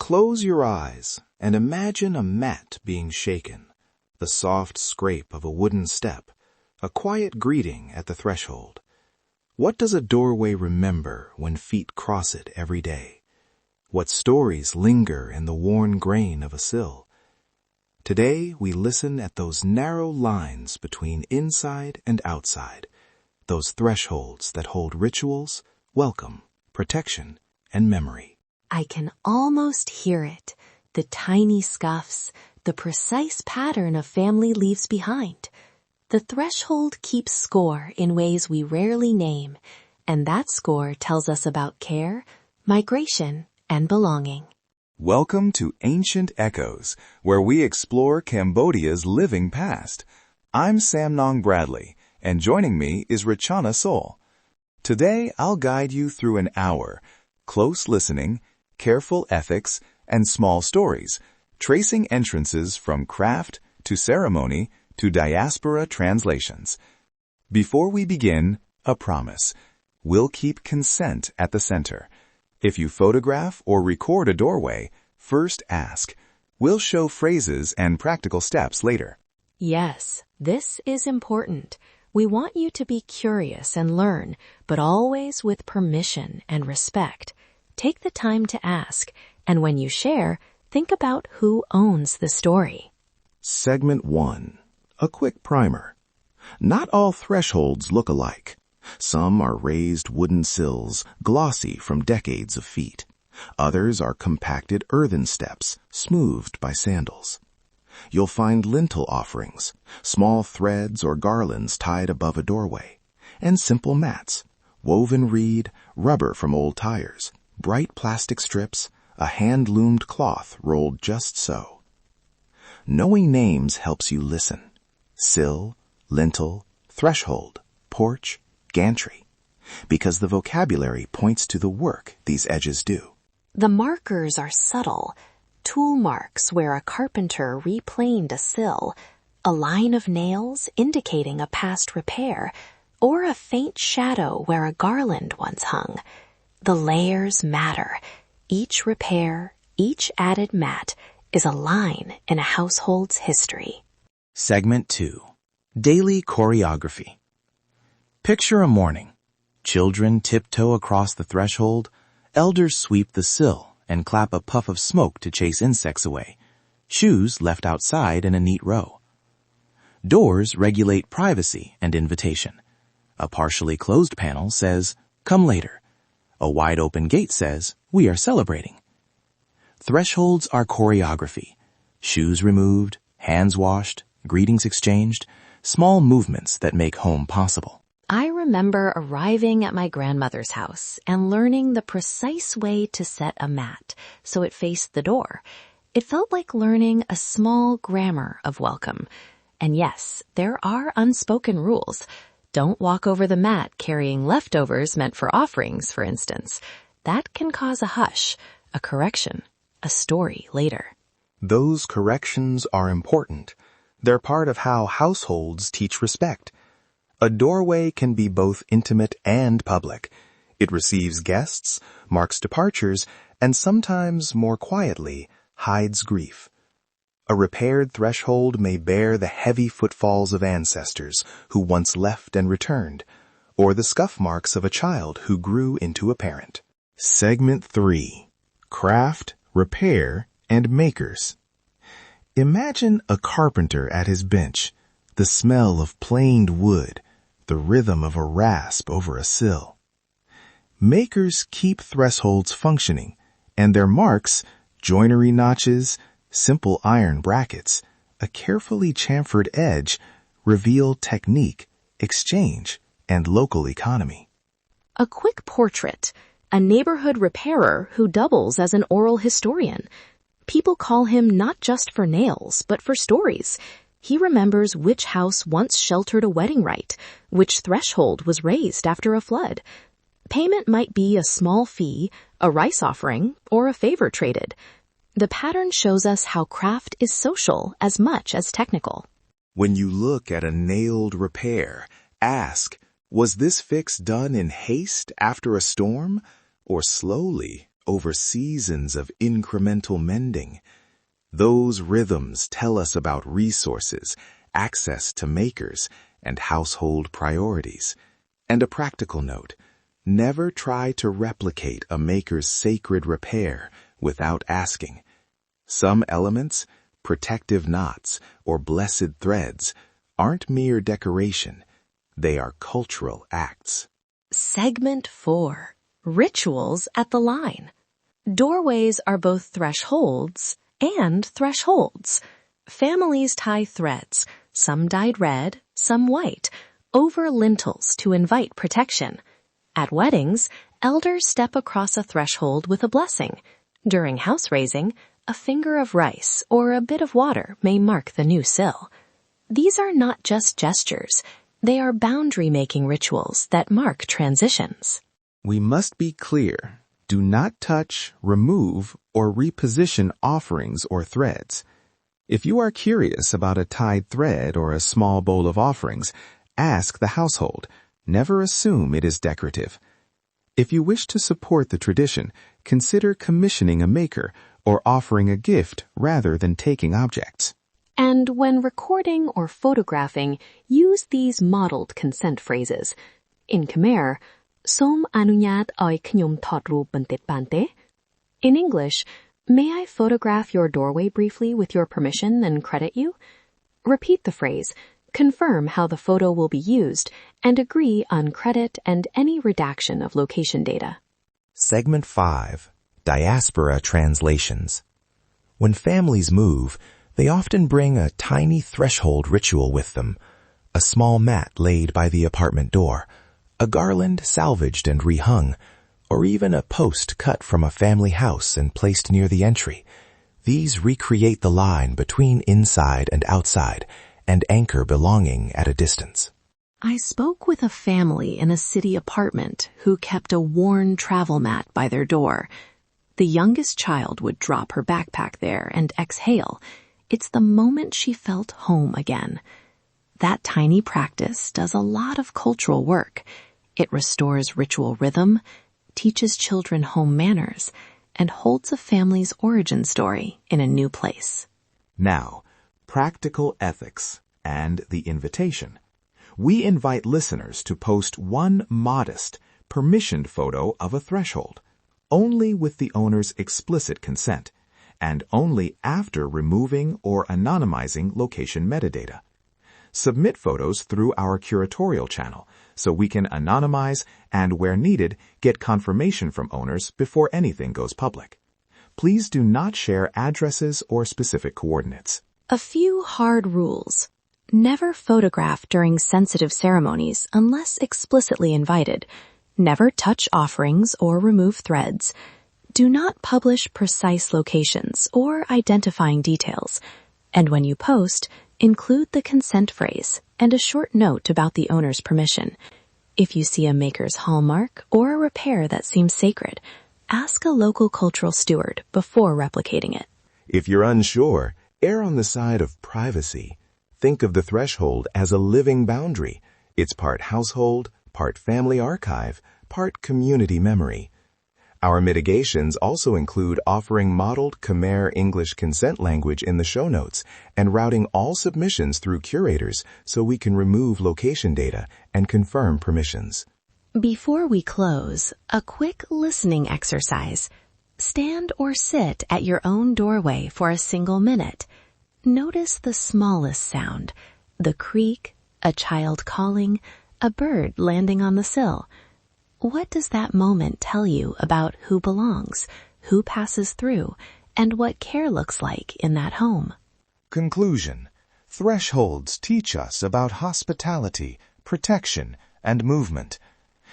Close your eyes and imagine a mat being shaken, the soft scrape of a wooden step, a quiet greeting at the threshold. What does a doorway remember when feet cross it every day? What stories linger in the worn grain of a sill? Today we listen at those narrow lines between inside and outside, those thresholds that hold rituals, welcome, protection, and memory. I can almost hear it, the tiny scuffs, the precise pattern a family leaves behind. The threshold keeps score in ways we rarely name, and that score tells us about care, migration, and belonging. Welcome to Ancient Echoes, where we explore Cambodia's living past. I'm Samnang Bradley, and joining me is Rachana Soul. Today, I'll guide you through an hour, close listening, careful ethics, and small stories, tracing entrances from craft to ceremony to diaspora translations. Before we begin, a promise. We'll keep consent at the center. If you photograph or record a doorway, first ask. We'll show phrases and practical steps later. Yes, this is important. We want you to be curious and learn, but always with permission and respect. Take the time to ask, and when you share, think about who owns the story. Segment 1. A quick primer. Not all thresholds look alike. Some are raised wooden sills, glossy from decades of feet. Others are compacted earthen steps, smoothed by sandals. You'll find lintel offerings, small threads or garlands tied above a doorway, and simple mats, woven reed, rubber from old tires, bright plastic strips, a hand-loomed cloth rolled just so. Knowing names helps you listen. Sill, lintel, threshold, porch, gantry, because the vocabulary points to the work these edges do. The markers are subtle. Tool marks where a carpenter replaned a sill, a line of nails indicating a past repair, or a faint shadow where a garland once hung. The layers matter. Each repair, each added mat is a line in a household's history. Segment 2. Daily Choreography. Picture a morning. Children tiptoe across the threshold, elders sweep the sill and clap a puff of smoke to chase insects away, shoes left outside in a neat row. Doors regulate privacy and invitation. A partially closed panel says, "Come later." A wide-open gate says, "We are celebrating." Thresholds are choreography. Shoes removed, hands washed, greetings exchanged, small movements that make home possible. I remember arriving at my grandmother's house and learning the precise way to set a mat so it faced the door. It felt like learning a small grammar of welcome. And yes, there are unspoken rules. Don't walk over the mat carrying leftovers meant for offerings, for instance. That can cause a hush, a correction, a story later. Those corrections are important. They're part of how households teach respect. A doorway can be both intimate and public. It receives guests, marks departures, and sometimes, more quietly, hides grief. A repaired threshold may bear the heavy footfalls of ancestors who once left and returned, or the scuff marks of a child who grew into a parent. Segment 3. Craft, Repair, and Makers. Imagine a carpenter at his bench, the smell of planed wood, the rhythm of a rasp over a sill. Makers keep thresholds functioning, and their marks, joinery notches, simple iron brackets, a carefully chamfered edge, reveal technique, exchange, and local economy. A quick portrait, a neighborhood repairer who doubles as an oral historian. People call him not just for nails, but for stories. He remembers which house once sheltered a wedding rite, which threshold was raised after a flood. Payment might be a small fee, a rice offering, or a favor traded. The pattern shows us how craft is social as much as technical. When you look at a nailed repair, ask, was this fix done in haste after a storm, or slowly over seasons of incremental mending. Those rhythms tell us about resources, access to makers, and household priorities. And a practical note, never try to replicate a maker's sacred repair without asking. Some elements, protective knots or blessed threads, aren't mere decoration. They are cultural acts. Segment 4. Rituals at the line. Doorways are both thresholds and thresholds. Families tie threads, some dyed red, some white, over lintels to invite protection. At weddings, elders step across a threshold with a blessing. During house raising, a finger of rice or a bit of water may mark the new sill. These are not just gestures. They are boundary-making rituals that mark transitions. We must be clear. Do not touch, remove, or reposition offerings or threads. If you are curious about a tied thread or a small bowl of offerings, ask the household. Never assume it is decorative. If you wish to support the tradition, consider commissioning a maker or offering a gift rather than taking objects. And when recording or photographing, use these modeled consent phrases. In Khmer, Som anunyat oi knyum thot ru bantit bante. In English, may I photograph your doorway briefly with your permission and credit you? Repeat the phrase, confirm how the photo will be used, and agree on credit and any redaction of location data. Segment 5. Diaspora translations. When families move, they often bring a tiny threshold ritual with them, a small mat laid by the apartment door, a garland salvaged and rehung, or even a post cut from a family house and placed near the entry. These recreate the line between inside and outside and anchor belonging at a distance. I spoke with a family in a city apartment who kept a worn travel mat by their door. The youngest child would drop her backpack there and exhale. It's the moment she felt home again. That tiny practice does a lot of cultural work. It restores ritual rhythm, teaches children home manners, and holds a family's origin story in a new place. Now, practical ethics and the invitation. We invite listeners to post one modest, permissioned photo of a threshold, only with the owner's explicit consent, and only after removing or anonymizing location metadata. Submit photos through our curatorial channel so we can anonymize and, where needed, get confirmation from owners before anything goes public. Please do not share addresses or specific coordinates. A few hard rules. Never photograph during sensitive ceremonies unless explicitly invited. Never touch offerings or remove threads. Do not publish precise locations or identifying details. And when you post, include the consent phrase and a short note about the owner's permission. If you see a maker's hallmark or a repair that seems sacred, ask a local cultural steward before replicating it. If you're unsure, err on the side of privacy. Think of the threshold as a living boundary. It's part household, part family archive, part community memory. Our mitigations also include offering modeled Khmer English consent language in the show notes and routing all submissions through curators so we can remove location data and confirm permissions. Before we close, a quick listening exercise. Stand or sit at your own doorway for a single minute. Notice the smallest sound, the creak, a child calling, a bird landing on the sill. What does that moment tell you about who belongs, who passes through, and what care looks like in that home? Conclusion. Thresholds teach us about hospitality, protection, and movement.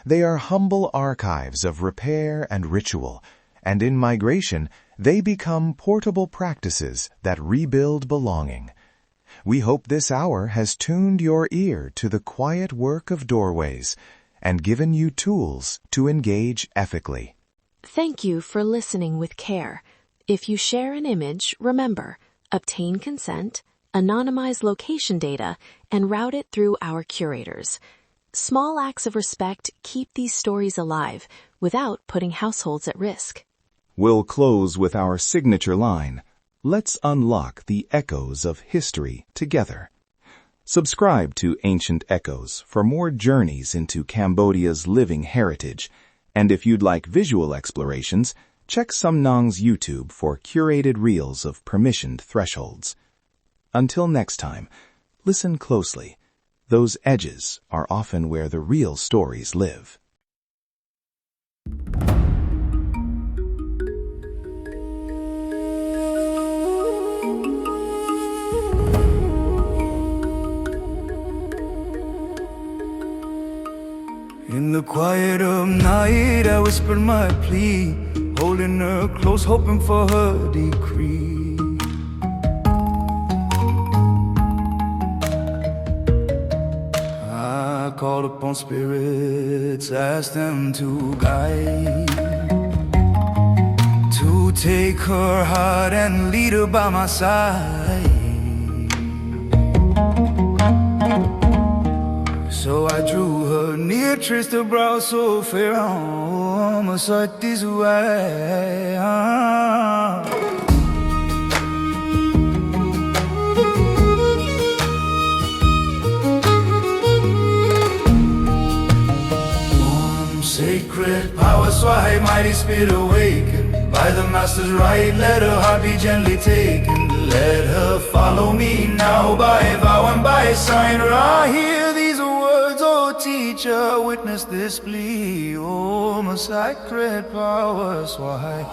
They are humble archives of repair and ritual, and in migration, they become portable practices that rebuild belonging. We hope this hour has tuned your ear to the quiet work of doorways and given you tools to engage ethically. Thank you for listening with care. If you share an image, remember, obtain consent, anonymize location data, and route it through our curators. Small acts of respect keep these stories alive without putting households at risk. We'll close with our signature line, "Let's unlock the echoes of history together." Subscribe to Ancient Echoes for more journeys into Cambodia's living heritage. And if you'd like visual explorations, check Samnang's YouTube for curated reels of permissioned thresholds. Until next time, listen closely. Those edges are often where the real stories live. In the quiet of night, I whispered my plea, holding her close, hoping for her decree. I called upon spirits, asked them to guide, to take her heart and lead her by my side. So I drew her near, traced her brow so fair, my sight is way. Sacred power, Swahili, mighty spirit awakened. By the master's right, let her heart be gently taken. Let her follow me now by vow and by sign. I hear these words, oh teacher, witness this plea. Oh, my sacred power, Swahili.